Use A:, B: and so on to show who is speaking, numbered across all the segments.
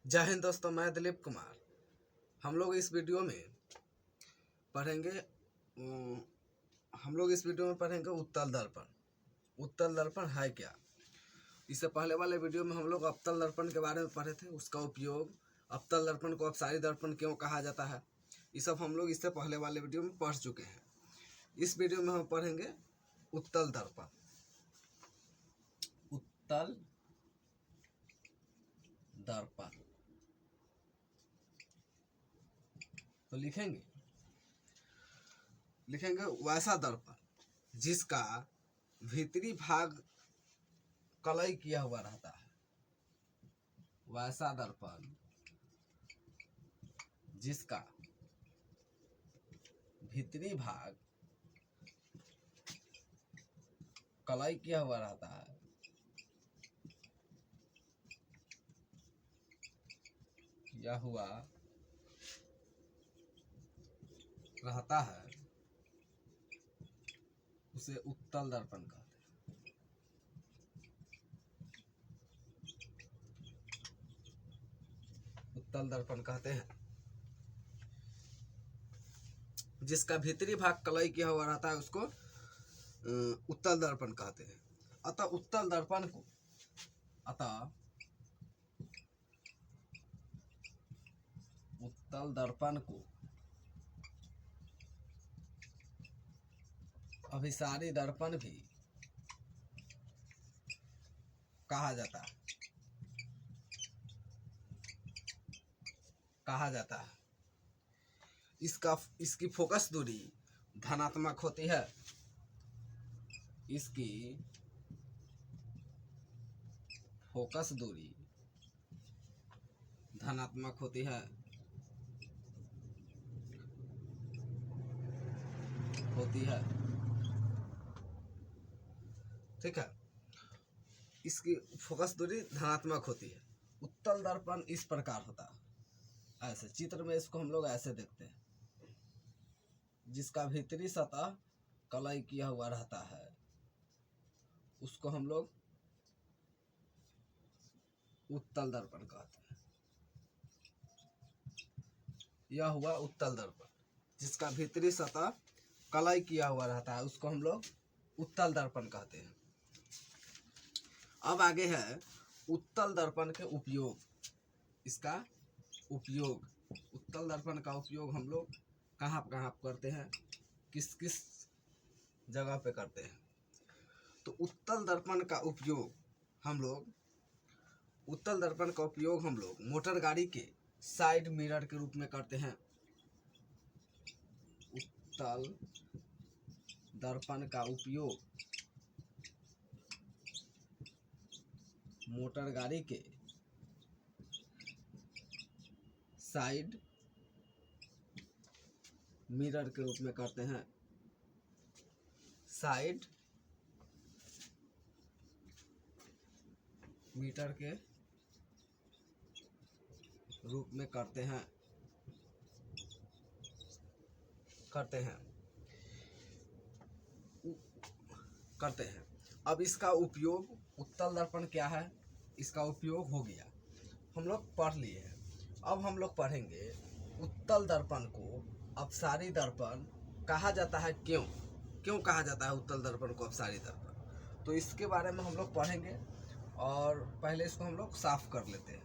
A: जय हिंद दोस्तों, मैं दिलीप कुमार। हम लोग इस वीडियो में पढ़ेंगे उत्तल दर्पण। उत्तल दर्पण है क्या? इससे पहले वाले वीडियो में हम लोग अवतल दर्पण के बारे में पढ़े थे, उसका उपयोग, अवतल दर्पण को अपसारी दर्पण क्यों कहा जाता है, ये सब हम लोग इससे पहले वाले वीडियो में पढ़ चुके हैं। इस वीडियो में हम पढ़ेंगे उत्तल दर्पण। उत्तल दर्पण तो लिखेंगे वैसा दर्पण जिसका भीतरी भाग कलई किया हुआ रहता है। वैसा दर्पण जिसका भीतरी भाग कलई किया हुआ रहता है, किया हुआ रहता है, उसे उत्तल दर्पण कहते हैं। उत्तल दर्पण कहते हैं जिसका भीतरी भाग कलई किया हुआ रहता है, उसको उत्तल दर्पण कहते हैं। अतः उत्तल दर्पण को अभिसारी दर्पण भी कहा जाता है। इसकी फोकस दूरी धनात्मक होती है। इसकी फोकस दूरी धनात्मक होती है। ठीक है, इसकी फोकस दूरी धनात्मक होती है। उत्तल दर्पण इस प्रकार होता है। ऐसे चित्र में इसको हम लोग ऐसे देखते हैं, जिसका भीतरी सतह कलई किया हुआ रहता है, उसको हम लोग उत्तल दर्पण कहते हैं। यह हुआ उत्तल दर्पण जिसका भीतरी सतह कलई किया हुआ रहता है, उसको हम लोग उत्तल दर्पण कहते हैं। अब आगे है उत्तल दर्पण के उपयोग। इसका उपयोग, उत्तल दर्पण का उपयोग हम लोग कहाँ करते हैं, किस किस जगह पे करते हैं। तो उत्तल दर्पण का उपयोग हम लोग मोटर गाड़ी के साइड मिरर के रूप में करते हैं। उत्तल दर्पण का उपयोग मोटर गाड़ी के साइड मिरर के रूप में करते हैं। साइड मिरर के रूप में करते हैं। अब इसका उपयोग, उत्तल दर्पण क्या है, इसका उपयोग हो गया, हम लोग पढ़ लिए हैं। अब हम लोग पढ़ेंगे उत्तल दर्पण को अपसारी दर्पण कहा जाता है। क्यों कहा जाता है उत्तल दर्पण को अपसारी दर्पण, तो इसके बारे में हम लोग पढ़ेंगे। और पहले इसको हम लोग साफ कर लेते हैं।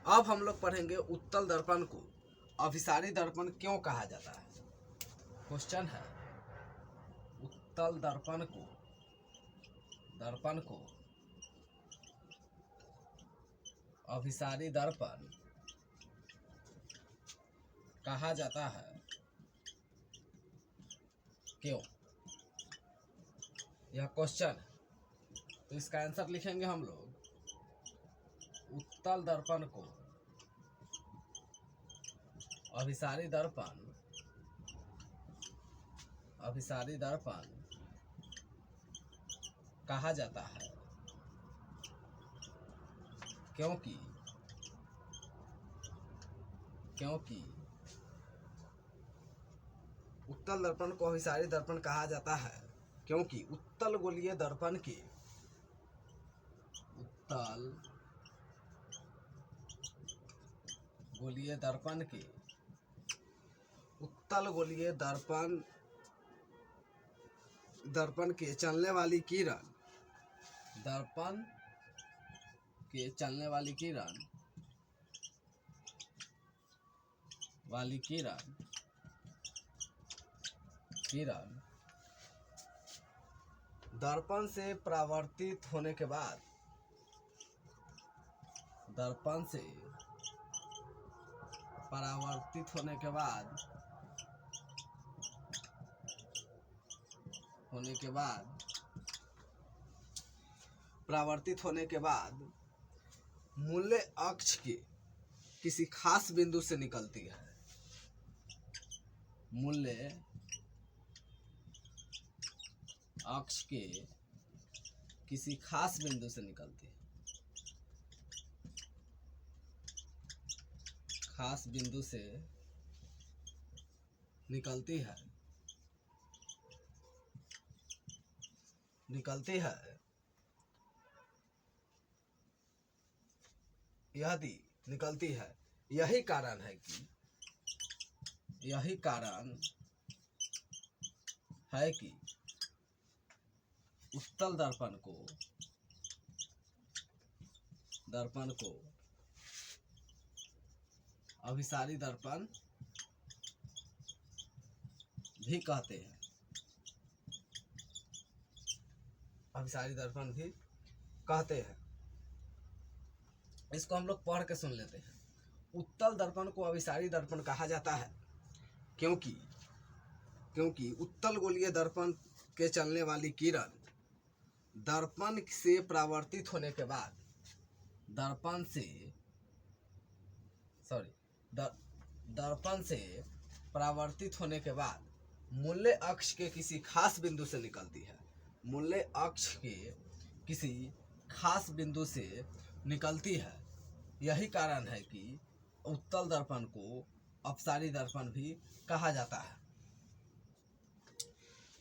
A: अब हम लोग पढ़ेंगे उत्तल दर्पण को अभिसारी दर्पण क्यों कहा जाता है। क्वेश्चन है, उत्तल दर्पण को अभिसारी दर्पण कहा जाता है, क्यों? यह क्वेश्चन है, तो इसका आंसर लिखेंगे हम लोग। उत्तल दर्पण को अभिसारी दर्पण कहा जाता है क्योंकि उत्तल दर्पण को अभिसारी दर्पण कहा जाता है क्योंकि उत्तल गोलीय दर्पण के गोलीय दर्पण के उत्तल गोलीय दर्पण के चलने वाली किरण दर्पण के चलने वाली किरण दर्पण से परावर्तित होने के बाद परावर्तित होने के बाद मूल्य अक्ष के किसी खास बिंदु से निकलती है। मूल्य अक्ष के किसी खास बिंदु से निकलती है। खास बिंदु से निकलती है यदि निकलती है। यही कारण है कि उत्तल दर्पण को अभिसारी दर्पण भी कहते हैं। इसको हम लोग पढ़ के सुन लेते हैं। उत्तल दर्पण को अभिसारी दर्पण कहा जाता है क्योंकि उत्तल गोलीय दर्पण के चलने वाली किरण दर्पण से परावर्तित होने के बाद दर्पण से परावर्तित होने के बाद मूल्य अक्ष के किसी खास बिंदु से निकलती है। मूल्य अक्ष के किसी खास बिंदु से निकलती है। यही कारण है कि उत्तल दर्पण को अपसारी दर्पण भी कहा जाता है।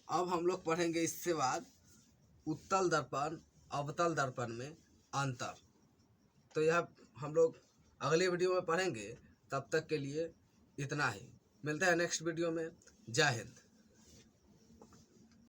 A: अब हम लोग पढ़ेंगे इससे बाद उत्तल दर्पण अवतल दर्पण में अंतर। तो यह हम लोग अगले वीडियो में पढ़ेंगे। तब तक के लिए इतना ही। मिलते हैं नेक्स्ट वीडियो में। जय हिंद।